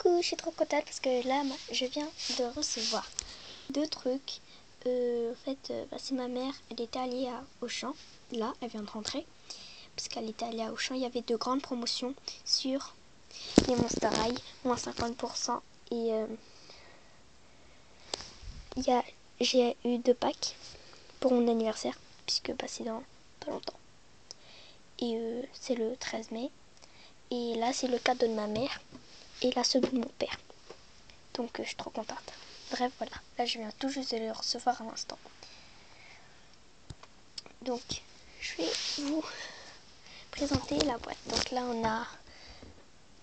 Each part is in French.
Coucou, je suis trop contente parce que là, je viens de recevoir deux trucs. C'est ma mère, elle était allée à Auchan. Là, elle vient de rentrer. Parce qu'elle était allée à Auchan, il y avait de grandes promotions sur les Monster High, moins 50%. Et j'ai eu 2 packs pour mon anniversaire, puisque c'est dans pas longtemps. Et c'est le 13 mai. Et là, c'est le cadeau de ma mère. Et là, celui de mon père. Donc, je suis trop contente. Bref, voilà. Là, je viens tout juste de le recevoir à l'instant. Donc, je vais vous présenter la boîte. Donc là, on a...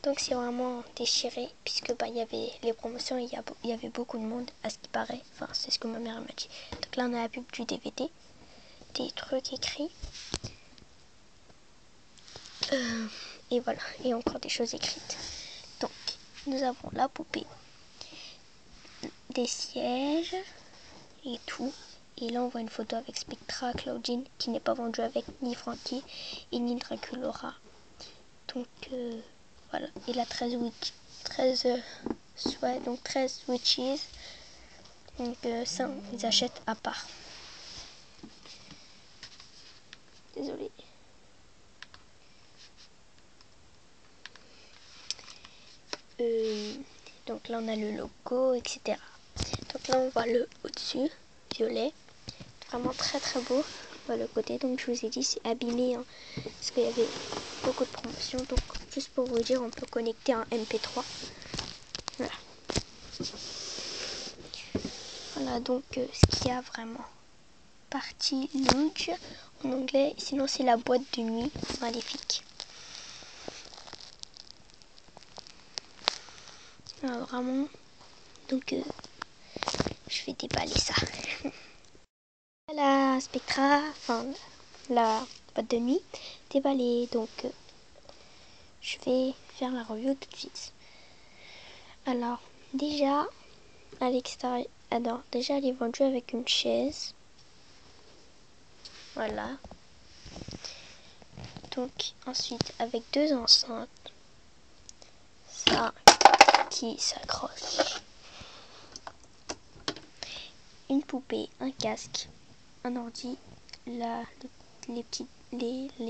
Donc, c'est vraiment déchiré, puisque il y avait les promotions, il y avait beaucoup de monde, à ce qui paraît. Enfin, c'est ce que ma mère m'a dit. Donc là, on a la pub du DVD. Des trucs écrits. Et voilà. Et encore des choses écrites. Donc, nous avons la poupée. Des sièges et tout. Et là on voit une photo avec Spectra, Claudine, qui n'est pas vendue avec ni Frankie et ni Draculaura. Donc voilà. Et là 13 witches. Donc ça on les achète à part. Désolée. Donc là on a le logo, etc. Donc là on voit le au-dessus, violet. Vraiment très très beau. Voilà le côté, donc je vous ai dit c'est abîmé hein, parce qu'il y avait beaucoup de promotions. Donc juste pour vous dire, on peut connecter un MP3. Voilà. Voilà donc ce qu'il y a vraiment. Partie luge en anglais, sinon c'est la boîte de nuit maléfique. Voilà, vraiment. Donc je vais déballer ça. La Spectra, enfin la boîte de nuit déballée. Donc je vais faire la review tout de suite. Alors déjà à l'extérieur, déjà elle est vendue avec une chaise. Voilà. Donc ensuite avec 2 enceintes. Ça qui s'accroche. Une poupée, un casque, un ordi, les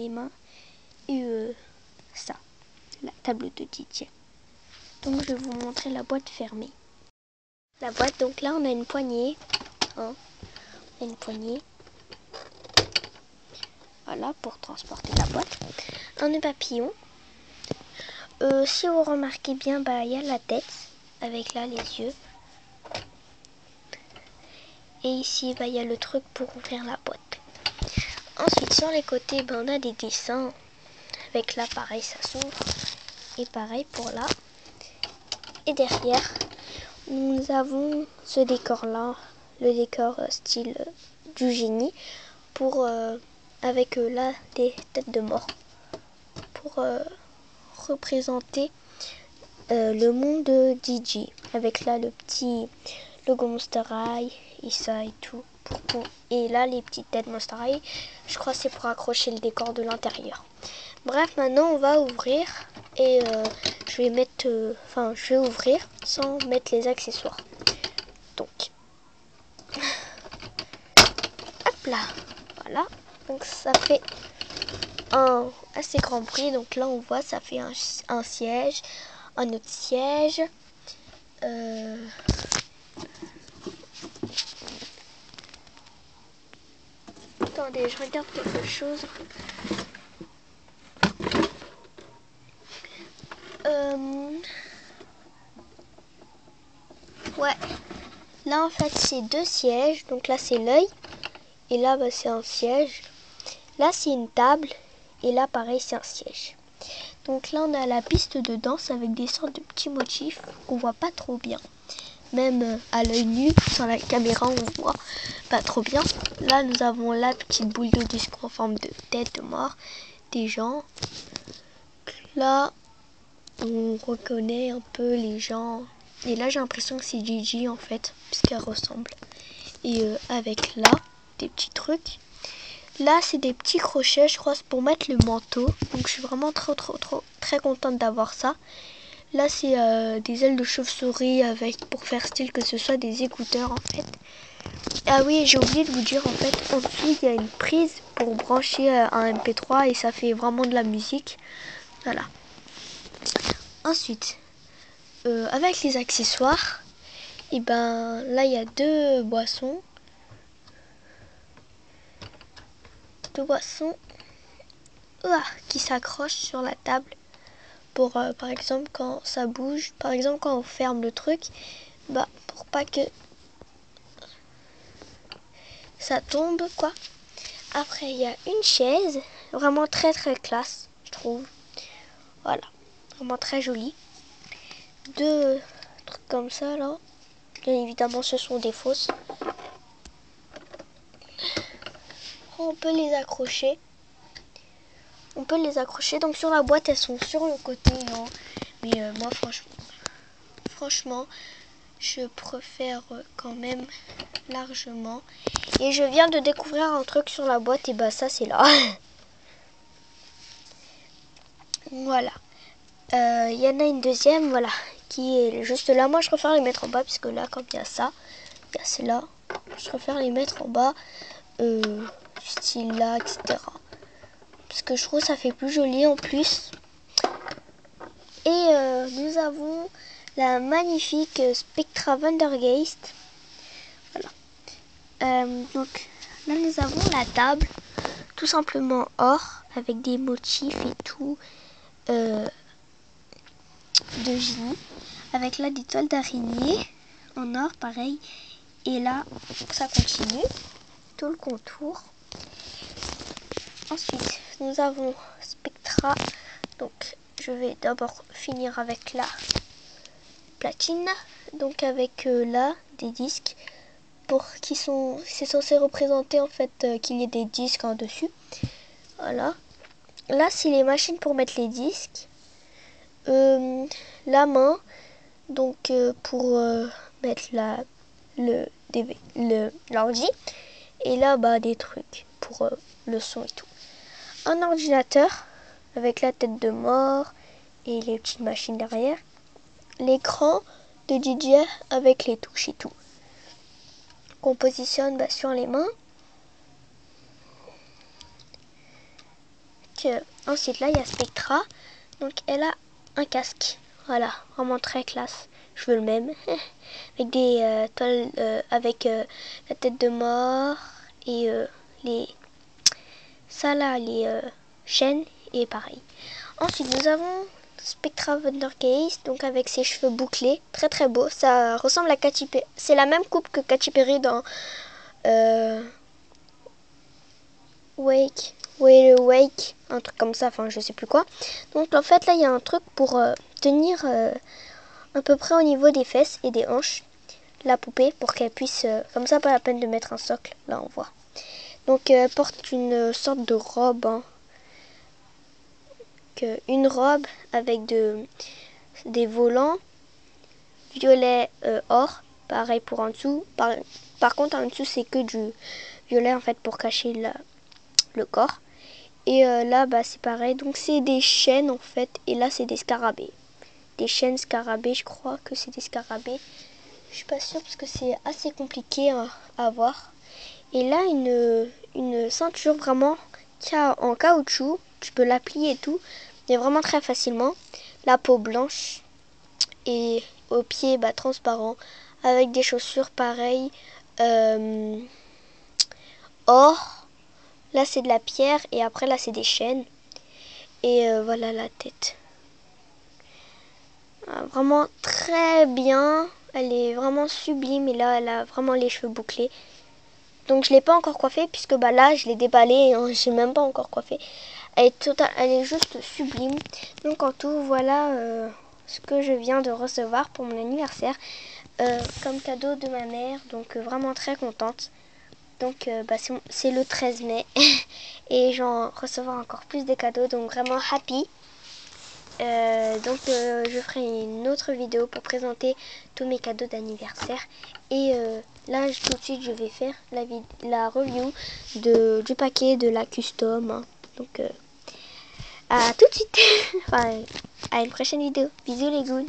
mains et ça, la table de DJ. Donc je vais vous montrer la boîte fermée. La boîte, donc là on a une poignée. Hein, on a une poignée. Voilà, pour transporter la boîte. Un nœud papillon. Si vous remarquez bien, il y a la tête avec là les yeux. Et ici, il y a le truc pour ouvrir la boîte. Ensuite, sur les côtés, on a des dessins. Avec là, pareil, ça s'ouvre. Et pareil pour là. Et derrière, nous avons ce décor-là. Le décor style du génie. Pour avec là, des têtes de mort. Pour représenter le monde de DJ. Avec là, le petit logo Monster High. Et ça et tout. Et là les petites têtes Monster High, je crois c'est pour accrocher le décor de l'intérieur. Bref, maintenant on va ouvrir et je vais ouvrir sans mettre les accessoires. Donc hop là, voilà. Donc ça fait un assez grand bruit. Donc là on voit ça fait un siège, un autre siège. Attendez, je regarde quelque chose. Ouais. Là en fait c'est 2 sièges. Donc là c'est l'œil. Et là c'est un siège. Là c'est une table. Et là pareil c'est un siège. Donc là on a la piste de danse avec des sortes de petits motifs qu'on voit pas trop bien. Même à l'œil nu, sur la caméra on voit pas trop bien. Là nous avons la petite boule de disco en forme de tête de mort. Des gens. Là on reconnaît un peu les gens. Et là j'ai l'impression que c'est Gigi en fait, puisqu'elle ressemble. Et avec là, des petits trucs. Là c'est des petits crochets, je crois c'est pour mettre le manteau. Donc je suis vraiment très contente d'avoir ça. Là, c'est des ailes de chauve-souris avec, pour faire style que ce soit des écouteurs en fait. Ah oui, j'ai oublié de vous dire, en fait, en dessous, il y a une prise pour brancher un MP3 et ça fait vraiment de la musique. Voilà. Ensuite, avec les accessoires, et ben là, il y a deux boissons. Qui s'accrochent sur la table pour, par exemple, quand ça bouge. Par exemple, quand on ferme le truc, bah, pour pas que ça tombe, quoi. Après, il y a une chaise, vraiment très très classe, je trouve. Voilà, vraiment très jolie. Deux trucs comme ça, là. Bien évidemment, ce sont des fausses. On peut les accrocher. Donc sur la boîte, elles sont sur le côté, non. Mais moi, franchement, je préfère quand même largement. Et je viens de découvrir un truc sur la boîte, et bah ça, c'est là. Voilà. Il y en a une deuxième, voilà, qui est juste là. Moi, je préfère les mettre en bas, puisque là, comme il y a ça, il y a celle-là. Je préfère les mettre en bas, style là, etc. Parce que je trouve que ça fait plus joli en plus. Et nous avons la magnifique Spectra Vandergeist. Voilà. Donc là, nous avons la table, tout simplement or, avec des motifs et tout. De génie, avec là des toiles d'araignée en or pareil, et là ça continue tout le contour. Ensuite nous avons Spectra, donc je vais d'abord finir avec la platine, donc avec là des disques pour qui sont, c'est censé représenter en fait qu'il y ait des disques en dessus. Voilà, là c'est les machines pour mettre les disques. La main, donc pour mettre l'ordi, et là bah des trucs pour le son et tout. Un ordinateur avec la tête de mort et les petites machines derrière. L'écran de DJ avec les touches et tout. Qu'on positionne sur les mains. Ensuite là il y a Spectra, donc elle a un casque. Voilà, vraiment très classe. Je veux le même. Avec des toiles, avec la tête de mort et les chaînes et pareil. Ensuite, nous avons Spectra Vandergeist, donc avec ses cheveux bouclés, très très beau. Ça ressemble à Katy Perry. C'est la même coupe que Katy Perry dans Wake, un truc comme ça, enfin je sais plus quoi. Donc en fait là il y a un truc pour tenir à peu près au niveau des fesses et des hanches la poupée pour qu'elle puisse, comme ça pas la peine de mettre un socle, là on voit. Donc elle porte une sorte de robe, hein. Une robe avec des volants violet or, pareil pour en dessous. Par contre en dessous c'est que du violet en fait pour cacher le corps. Et là bah c'est pareil, donc c'est des chaînes en fait, et là c'est des scarabées. Des chaînes scarabées, je crois que c'est des scarabées. Je suis pas sûre parce que c'est assez compliqué à voir. Et là une ceinture vraiment en caoutchouc, tu peux la plier et tout, mais vraiment très facilement. La peau blanche et aux pieds transparent, avec des chaussures pareilles or. Là c'est de la pierre et après là c'est des chaînes. Et voilà la tête. Vraiment très bien. Elle est vraiment sublime. Et là elle a vraiment les cheveux bouclés. Donc je l'ai pas encore coiffée puisque là je l'ai déballée et j'ai même pas encore coiffée. Elle est juste sublime. Donc en tout voilà ce que je viens de recevoir pour mon anniversaire comme cadeau de ma mère. Donc vraiment très contente. Donc c'est le 13 mai et j'en recevoir encore plus de cadeaux, donc vraiment happy. Je ferai une autre vidéo pour présenter tous mes cadeaux d'anniversaire. Et là tout de suite je vais faire la review du paquet de la custom, hein. Donc à tout de suite. Enfin, à une prochaine vidéo. Bisous les goons.